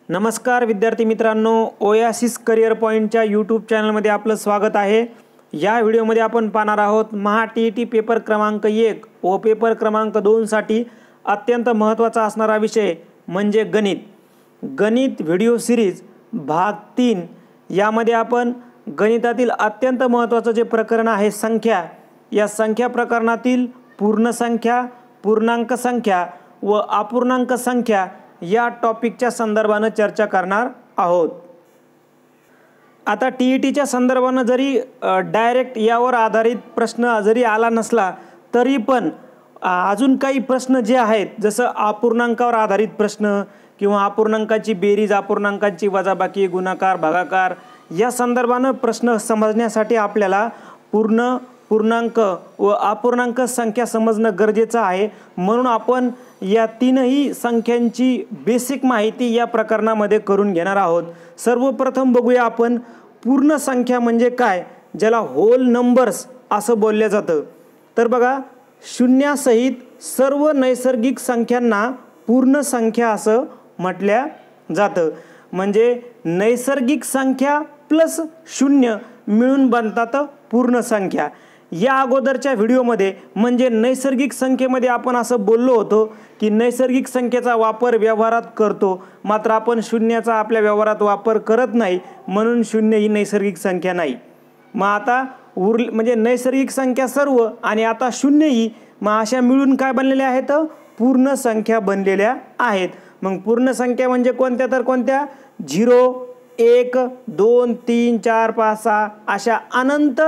नमस्कार विद्यार्थी मित्रांनो, ओयासिस करिअर पॉईंटच्या यूट्यूब चॅनलमध्ये आपलं स्वागत आहे। या व्हिडिओमध्ये आपण पाहणार आहोत महा टी पेपर क्रमांक 1 व पेपर क्रमांक 2 साठी अत्यंत महत्त्वाचा असणारा विषय म्हणजे गणित व्हिडिओ सिरीज भाग 3। यामध्ये आपण गणितातील अत्यंत महत्त्वाचं जे प्रकरण आहे संख्या, या संख्या प्रकरणातील पूर्ण संख्या, पूर्णांक संख्या व अपूर्णांक संख्या या टॉपिकच्या संदर्भाने चर्चा करणार आहोत। आता टीईटीच्या संदर्भाने जरी डायरेक्ट यावर आधारित प्रश्न जरी आला नसला तरी पण अजून काही प्रश्न जे आहेत जसं अपूर्णांकावर आधारित प्रश्न किंवा अपूर्णांकाची बेरीज, अपूर्णांकाची वजाबाकी, गुणाकार, भागाकार या संदर्भाने प्रश्न समजण्यासाठी आपल्याला पूर्णांक व अपूर्णांक संख्या समजणं गरजेचं आहे। म्हणून आपण या तीनही संख्यांची बेसिक माहिती या प्रकरणामध्ये करून घेणार आहोत। सर्वप्रथम बघूया आपण पूर्ण संख्या म्हणजे काय, ज्याला होल नंबर्स असं बोललं जातं। तर बघा, शून्यासहित सर्व नैसर्गिक संख्यांना पूर्ण संख्या असं म्हटल्या जातं। म्हणजे नैसर्गिक संख्या प्लस शून्य मिळून बनतात पूर्ण संख्या। या अगोदरच्या व्हिडिओमध्ये म्हणजे नैसर्गिक संख्येमध्ये आपण असं बोललो होतो की नैसर्गिक संख्येचा वापर व्यवहारात करतो, मात्र आपण शून्याचा आपल्या व्यवहारात वापर करत नाही, म्हणून शून्य ही नैसर्गिक संख्या नाही। मग आता म्हणजे नैसर्गिक संख्या सर्व आणि आता शून्य ही मग अशा मिळून काय बनलेल्या आहेत, पूर्ण संख्या बनलेल्या आहेत। मग पूर्ण संख्या म्हणजे कोणत्या, तर कोणत्या 0 1 2 3 4 5 6 अशा अनंत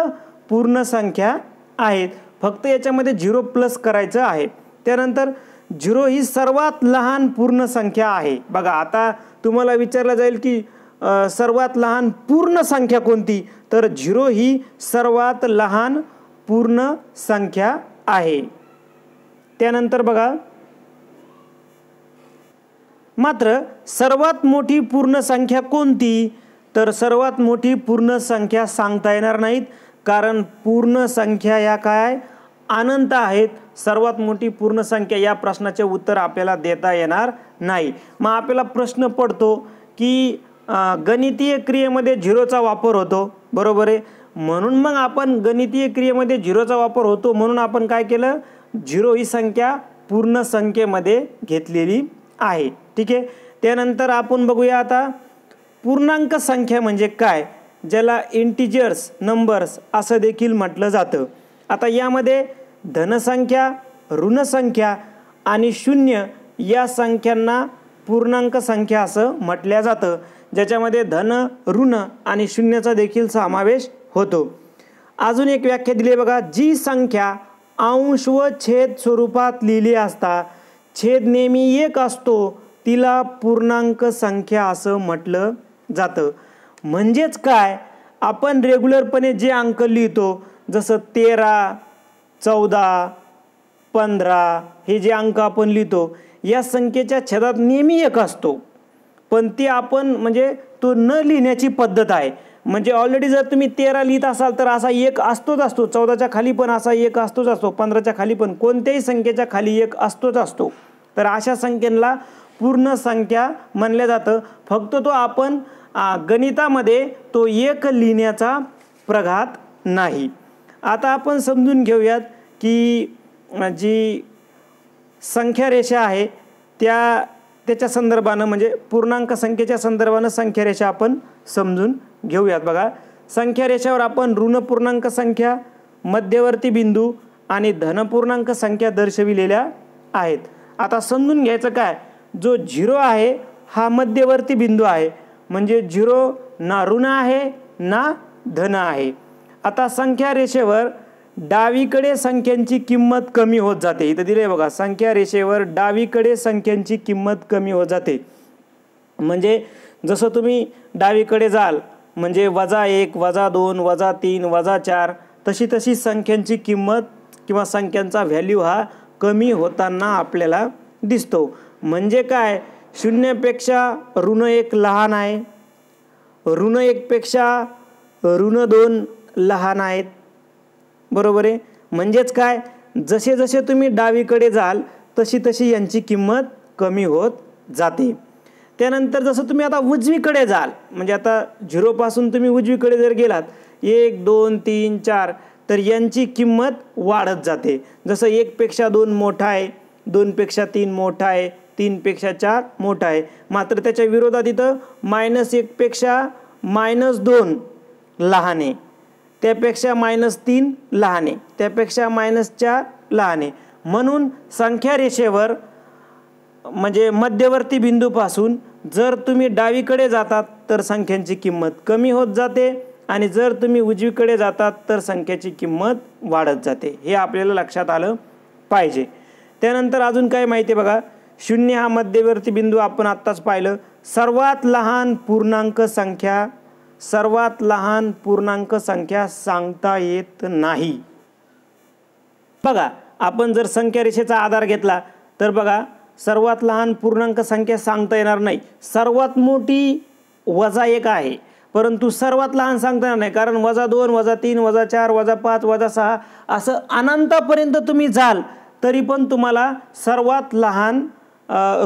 पूर्ण संख्या आहेत। फक्त याच्यामध्ये 0 प्लस करायचं आहे। त्यानंतर 0 ही सर्वात लहान पूर्ण संख्या आहे। बघा, आता तुम्हाला विचारलं जाईल की सर्वात लहान पूर्ण संख्या कोणती, तर 0 ही सर्वात लहान पूर्ण संख्या आहे। त्यानंतर बघा, मात्र सर्वात मोठी पूर्ण संख्या कोणती, तर सर्वात मोठी पूर्ण संख्या सांगता येणार नाहीत, कारण पूर्ण संख्या या काय अनंत आहेत। सर्वात मोठी पूर्ण संख्या या प्रश्नाचे उत्तर आपल्याला देता येणार नाही। मग आपल्याला प्रश्न पडतो की गणितीय क्रियेमध्ये 0चा वापर होतो, बरोबर आहे। म्हणून मग आपण गणितीय क्रियेमध्ये 0चा वापर होतो म्हणून आपण काय केलं, 0 ही संख्या पूर्ण संख्येमध्ये घेतलेली आहे, ठीक आहे। त्यानंतर आपण बघूया आता पूर्णांक संख्या म्हणजे काय, ज्याला इंटिजर्स नंबर्स असं देखील म्हटलं जातं। आता यामध्ये धनसंख्या, ऋणसंख्या आणि शून्य या संख्यांना पूर्णांक संख्या असं म्हटलं जातं, ज्याच्यामध्ये धन, ऋण आणि शून्याचा देखील समावेश होतो। अजून एक व्याख्या दिली आहे बघा, जी संख्या अंश व छेद स्वरूपात लिहिली असता छेद नेहमी 1 असतो तिला पूर्णांक संख्या असं म्हटलं जातं। म्हणजेच काय, आपण रेग्युलरपणे जे अंक लिहितो जसं 13 14 15 हे जे अंक आपण लिहितो या संख्येच्या छेदात नेहमी 1 असतो, पण ते आपण म्हणजे तो न लिहिण्याची पद्धत आहे। म्हणजे ऑलरेडी जर तुम्ही 13 लिहित असाल तर असा 1 असतोच असतो, 14च्या खाली पण असा 1 असतोच असतो, 15च्या खाली पण कोणत्याही संख्येच्या खाली 1 असतोच असतो। तर अशा संख्येला पूर्ण संख्या म्हणलं जातं। फक्त तो आपण गणितामध्ये तो 1 लिहिण्याचा प्रघात नाही। आता आपण समजून घेऊयात की जी संख्या रेषा आहे त्याच्या संदर्भानं म्हणजे पूर्णांक संख्येच्या संदर्भानं संख्या रेषा आपण समजून घेऊयात। बघा, संख्या रेषावर आपण ऋण पूर्णांक संख्या, मध्यवर्ती बिंदू आणि धन पूर्णांक संख्या दर्शविलेल्या आहेत। आता समजून घ्यायचं काय, जो 0 आहे हा मध्यवर्ती बिंदू आहे, म्हणजे 0 ना ऋण आहे ना धन आहे। आता संख्या रेषेवर डावीकडे संख्यांची किंमत कमी होत जाते। इथं दिले बघा, संख्या रेषेवर डावीकडे संख्यांची किंमत कमी होत जाते। म्हणजे जसं तुम्ही डावीकडे जाल म्हणजे -1 -2 -3 -4 तशी संख्यांची किंमत किंवा संख्यांचा व्हॅल्यू हा कमी होताना आपल्याला दिसतो। म्हणजे काय, शून्यापेक्षा ऋण 1 लहान आहे, ऋण 1 पेक्षा ऋण 2 लहान आहेत, बरोबर आहे। म्हणजेच काय, जसे जसे तुम्ही डावीकडे जाल तशी यांची किंमत कमी होत जाते। त्यानंतर जसं तुम्ही आता उजवीकडे जाल, म्हणजे आता 0 पासून तुम्ही उजवीकडे जर गेलात 1 2 3 4 तर यांची किंमत वाढत जाते. जसं 1 पेक्षा 2 मोठा आहे, 2 पेक्षा 3 मोठा आहे, 3 पेक्षा 4 मोठा आहे. मात्र त्याच्या विरोधात इथं -1 पेक्षा -2 लहान आहे, त्यापेक्षा -3 लहान आहे, त्यापेक्षा -4 लहान आहे. म्हणून संख्या रेषेवर म्हणजे मध्यवर्ती बिंदूपासून जर तुम्ही डावीकडे जातात तर संख्यांची किंमत कमी होत जाते आणि जर तुम्ही उजवीकडे जातात तर संख्येची किंमत वाढत जाते. हे आपल्याला लक्षात आलं पाहिजे. त्यानंतर अजून काय माहिती आहे बघा, 0 हा मध्यवर्ती बिंदू आपण आत्ताच पाहिलं. सर्वात लहान पूर्णांक संख्या सांगता येत नाही. बघा, आपण जर संख्या रेषेचा आधार घेतला तर बघा, सर्वात लहान पूर्णांक संख्या सांगता येणार नाही. सर्वात मोठी -1 आहे, परंतु सर्वात लहान सांगता येणार नाही, कारण -2 -3 -4 -5 -6 असं अनंतापर्यंत तुम्ही जाल तरी पण तुम्हाला सर्वात लहान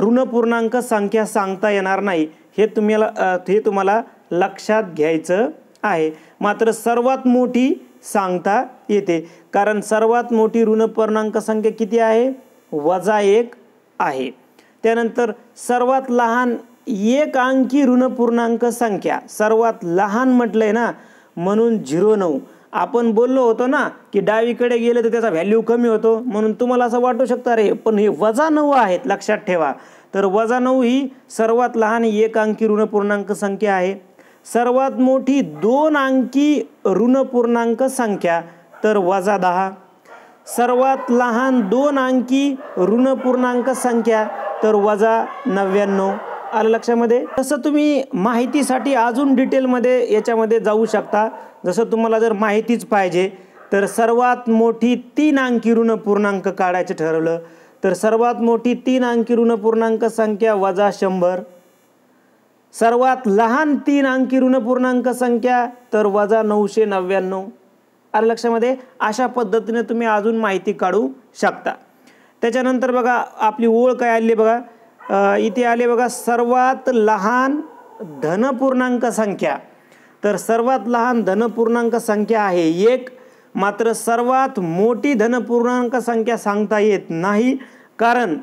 ऋण पूर्णांक संख्या सांगता येणार नाही. हे तुम्हाला लक्षात घ्यायचं आहे. मात्र सर्वात मोठी सांगता येते, कारण सर्वात मोठी ऋण पूर्णांक संख्या किती आहे? -1 आहे. त्यानंतर सर्वात लहान एक अंकी ऋण पूर्णांक संख्या, सर्वात लहान म्हटलंय ना, म्हणून 0.9. आपण बोललो होतो ना की डावीकडे गेलं तर त्याचा व्हॅल्यू कमी होतो, म्हणून तुम्हाला असं वाटू शकतं अरे पण हे -9 आहेत. लक्षात ठेवा, तर -9 ही सर्वात लहान एक अंकी ऋण पूर्णांक संख्या आहे. सर्वात मोठी 2 अंकी ऋण पूर्णांक संख्या तर -10. सर्वात लहान 2 अंकी ऋण पूर्णांक संख्या तर -99. आलं लक्षामध्ये? तसं तुम्ही माहितीसाठी अजून डिटेलमध्ये याच्यामध्ये जाऊ शकता. जसं तुम्हाला जर माहितीच पाहिजे तर सर्वात मोठी 3 अंकी ऋण पूर्णांक काढायचं ठरवलं तर सर्वात मोठी 3 अंकी ऋण पूर्णांक संख्या -100. सर्वात लहान 3 अंकी ऋण पूर्णांक संख्या तर -999. आलं लक्षामध्ये? अशा पद्धतीने तुम्ही अजून माहिती काढू शकता. त्याच्यानंतर बघा, आपली ओळ काय आली बघा, इथे आले बघा, सर्वात लहान धनपूर्णांक संख्या. तर सर्वात लहान धनपूर्णांक संख्या आहे 1. मात्र सर्वात मोठी धनपूर्णांक संख्या सांगता येत नाही, कारण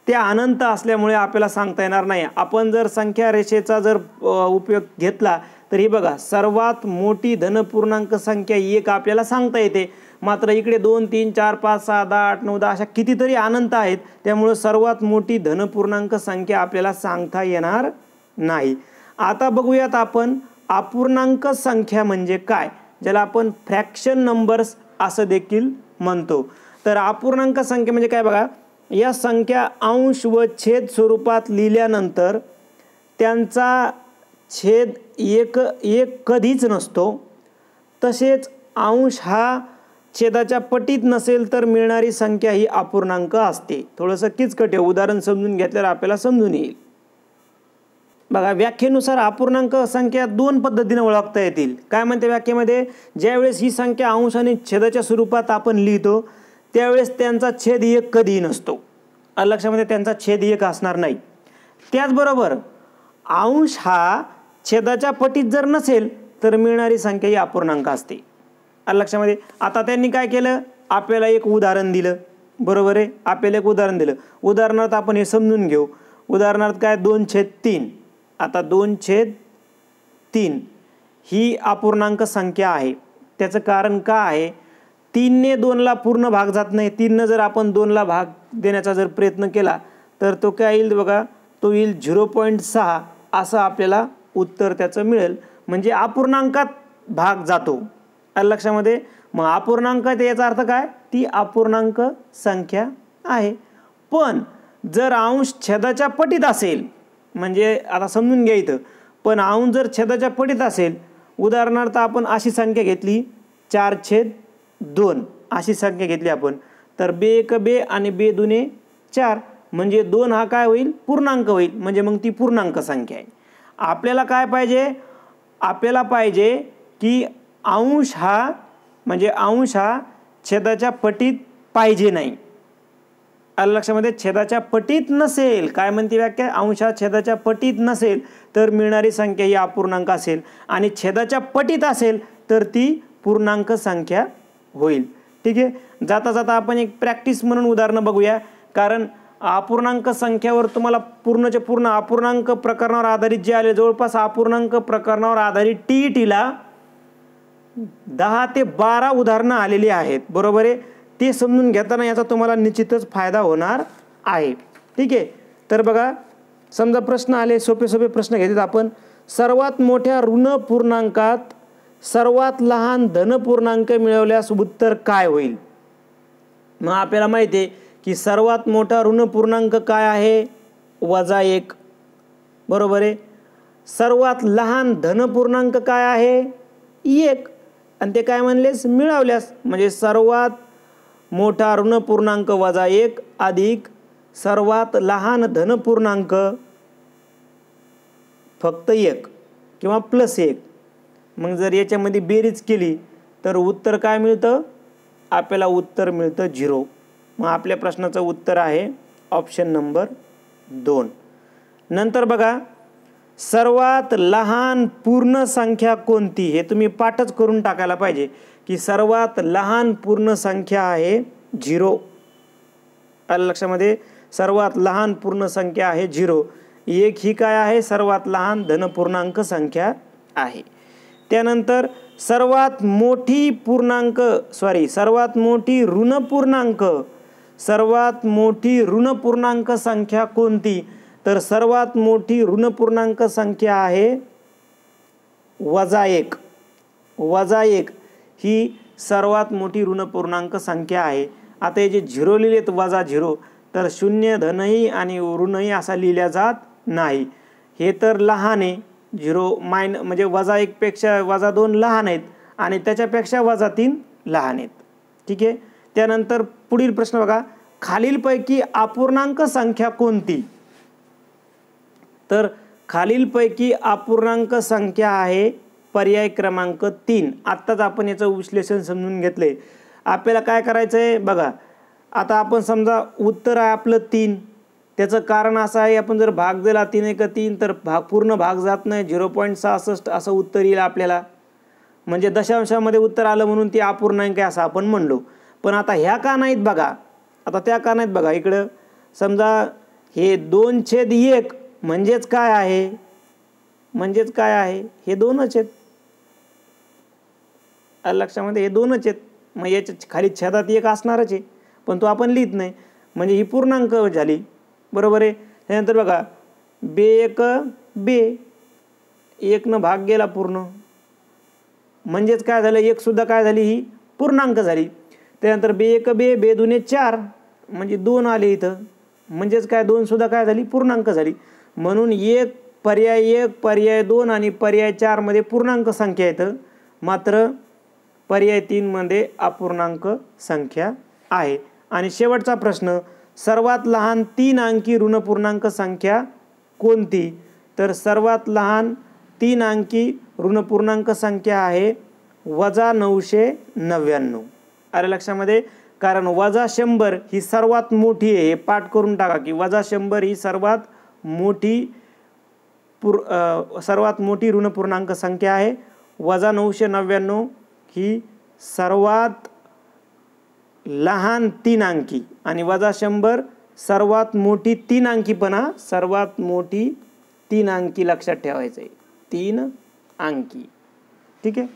त्या अनंत असल्यामुळे आपल्याला सांगता येणार नाही. आपण जर संख्या रेषेचा जर उपयोग घेतला तर ही बघा, सर्वात मोठी धनपूर्णांक संख्या 1 आपल्याला सांगता येते. मात्र इकडे 2 3 4 5 6 10 8 9 10 अशा कितीतरी अनंत आहेत, त्यामुळे सर्वात मोठी धनपूर्णांक संख्या आपल्याला सांगता येणार नाही. आता बघूयात आपण अपूर्णांक संख्या म्हणजे काय, ज्याला आपण फ्रॅक्शन नंबर्स असं देखील म्हणतो. तर अपूर्णांक संख्या म्हणजे काय बघा, या संख्या अंश व छेद स्वरूपात लिहिल्यानंतर त्यांचा छेद एक कधीच नसतो. तसेच अंश हा छेदाच्या पटीत नसेल तर मिळणारी संख्या ही अपूर्णांक असते. थोडंसं किचकट आहे, उदाहरण समजून घेतल्यावर आपल्याला समजून येईल. बघा, व्याख्येनुसार अपूर्णांक संख्या 2 पद्धतीने ओळखता येतील. काय म्हणते व्याख्येमध्ये, ज्यावेळेस ही संख्या अंश आणि छेदाच्या स्वरूपात आपण लिहितो त्यावेळेस त्यांचा छेद 1 कधीही नसतो. लक्षामध्ये त्यांचा छेद 1 असणार नाही. त्याचबरोबर अंश हा छेदाच्या पटीत जर नसेल तर मिळणारी संख्या ही अपूर्णांक असते. लक्षामध्ये? आता त्यांनी काय केलं, आपल्याला एक उदाहरण दिलं. बरोबर आहे, आपल्याला एक उदाहरण दिलं. उदाहरणार्थ आपण हे समजून घेऊ. उदाहरणार्थ काय, 2/3. आता 2/3 ही अपूर्णांक संख्या आहे. त्याचं कारण काय आहे, 3 ने 2ला पूर्ण भाग जात नाही. 3 जर आपण 2ला भाग देण्याचा जर प्रयत्न केला तर तो काय येईल बघा, तो येईल 0.6 असं आपल्याला उत्तर त्याचं मिळेल. म्हणजे अपूर्णांकात भाग जातो. लक्षामध्ये? मग अपूर्णांकात याचा अर्थ काय, ती अपूर्णांक संख्या आहे. पण जर अंश छेदाच्या पटीत असेल, म्हणजे आता समजून घ्या इथं, पण अंश जर छेदाच्या पटीत असेल, उदाहरणार्थ आपण अशी संख्या घेतली 4/2 अशी संख्या घेतली आपण, तर 2 आणि 2 4 म्हणजे 2 हा काय होईल, पूर्णांक होईल. म्हणजे मग ती पूर्णांक संख्या आहे. आपल्याला काय पाहिजे, आपल्याला पाहिजे की अंश हा छेदाच्या पटीत पाहिजे नाही. आलं लक्षामध्ये? छेदाच्या पटीत नसेल, काय म्हणते व्याख्या? अंशा छेदाच्या पटीत नसेल तर मिळणारी संख्या ही अपूर्णांक असेल, आणि छेदाच्या पटीत असेल तर ती पूर्णांक संख्या होईल. ठीक आहे. जाता जाता आपण एक प्रॅक्टिस म्हणून उदाहरणं बघूया, कारण अपूर्णांक संख्यावर तुम्हाला पूर्णच्या पूर्ण अपूर्णांक प्रकरणावर आधारित जे आले, जवळपास अपूर्णांक प्रकरणावर आधारित TETला 10 ते 12 उदाहरणं आलेली आहेत. बरोबर आहे. ते समजून घेताना याचा तुम्हाला निश्चितच फायदा होणार आहे. ठीक आहे. तर बघा, समजा प्रश्न आले, सोपे सोपे प्रश्न घेतात आपण. सर्वात मोठ्या ऋण पूर्णांकात सर्वात लहान धन पूर्णांक मिळवल्यास उत्तर काय होईल? मग आपल्याला माहिती आहे की सर्वात मोठा ऋण पूर्णांक काय आहे? -1. बरोबर आहे. सर्वात लहान धन पूर्णांक काय आहे? 1. आणि ते काय म्हणलेस? मिळवल्यास. म्हणजे सर्वात मोठा ऋण पूर्णांक -1 अधिक सर्वात लहान धन पूर्णांक फक्त 1 किंवा +1. मग जर याच्यामध्ये बेरीज केली तर उत्तर काय मिळतं? आपल्याला उत्तर मिळतं 0. मग आपल्या प्रश्नाचं उत्तर आहे ऑप्शन नंबर 2. नंतर बघा, सर्वात लहान पूर्ण संख्या कोणती? हे तुम्ही पाठच करून टाकायला पाहिजे की सर्वात लहान पूर्ण संख्या आहे 0. आलं लक्षामध्ये? सर्वात लहान पूर्ण संख्या आहे 0. 1 ही काय आहे? सर्वात लहान धनपूर्णांक संख्या आहे. त्यानंतर सर्वात मोठी ऋण पूर्णांक संख्या कोणती? तर सर्वात मोठी ऋण पूर्णांक संख्या आहे -1. -1 ही सर्वात मोठी ऋण पूर्णांक संख्या आहे. आता हे जे 0 लिहिलेत -0, तर शून्य धनही आणि ऋणही असा लिहिल्या जात नाही. हे तर लहान आहे. 0 म्हणजे -1 पेक्षा -2 लहान आहेत आणि त्याच्यापेक्षा -3 लहान आहेत. ठीक आहे. त्यानंतर पुढील प्रश्न बघा, खालीलपैकी अपूर्णांक संख्या कोणती? तर खालीलपैकी अपूर्णांक संख्या आहे पर्याय क्रमांक 3. आत्ताच आपण याचं विश्लेषण समजून घेतले. आपल्याला काय करायचं आहे बघा. आता आपण समजा उत्तर आहे आपलं 3. त्याचं कारण असं आहे, आपण जर भाग दिला 3 × 3 तर पूर्ण भाग जात नाही. 0.66 असं उत्तर येईल आपल्याला. म्हणजे दशांशामध्ये उत्तर आलं म्हणून ती अपूर्णांक आहे असं आपण म्हणलो. पण आता ह्या का नाहीत बघा. आता त्या का नाहीत बघा. इकडं समजा हे 2/1 म्हणजेच काय आहे? हे 2च आहेत. लक्षामध्ये हे 2च आहेत. मग याच्या खाली छेदात 1 असणारच आहे, पण तो आपण लिहित नाही. म्हणजे ही पूर्णांक झाली. बरोबर आहे. त्यानंतर बघा, 2 1 न भाग गेला पूर्ण, म्हणजेच काय झालं? 1 सुद्धा काय झाली? ही पूर्णांक झाली. त्यानंतर 2 2 4 म्हणजे 2 आले इथं, म्हणजेच काय? 2 सुद्धा काय झाली? पूर्णांक झाली. म्हणून 1 पर्याय 2 आणि पर्याय 4 मध्ये पूर्णांक संख्या येतं, मात्र पर्याय 3 मध्ये अपूर्णांक संख्या आहे. आणि शेवटचा प्रश्न, सर्वात लहान 3 अंकी ऋण पूर्णांक संख्या कोणती? तर सर्वात लहान 3 अंकी ऋण पूर्णांक संख्या आहे -999. अरे लक्षामध्ये? कारण -100 ही सर्वात मोठी आहे. हे पाठ करून टाका की -100 ही सर्वात मोठी ऋण पूर्णांक संख्या आहे. -999 ही सर्वात लहान 3 अंकी आणि -100 सर्वात मोठी 3 अंकीपणा. सर्वात मोठी 3 अंकी लक्षात ठेवायचं आहे. 3 अंकी. ठीक आहे.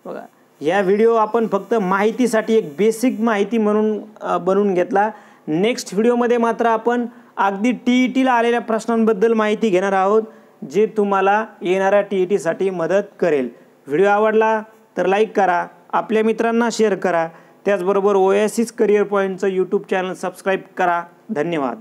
बघा, या व्हिडिओ आपण फक्त माहितीसाठी एक बेसिक माहिती म्हणून बनवून घेतला. नेक्स्ट व्हिडिओमध्ये मात्र आपण अगदी TETला आलेल्या प्रश्नांबद्दल माहिती घेणार आहोत, जे तुम्हाला येणाऱ्या TETसाठी मदत करेल. व्हिडिओ आवडला तर लाईक करा, आपल्या मित्रांना शेअर करा. त्याचबरोबर ओएसिस करिअर पॉईंटचं यूट्यूब चॅनल सबस्क्राईब करा. धन्यवाद.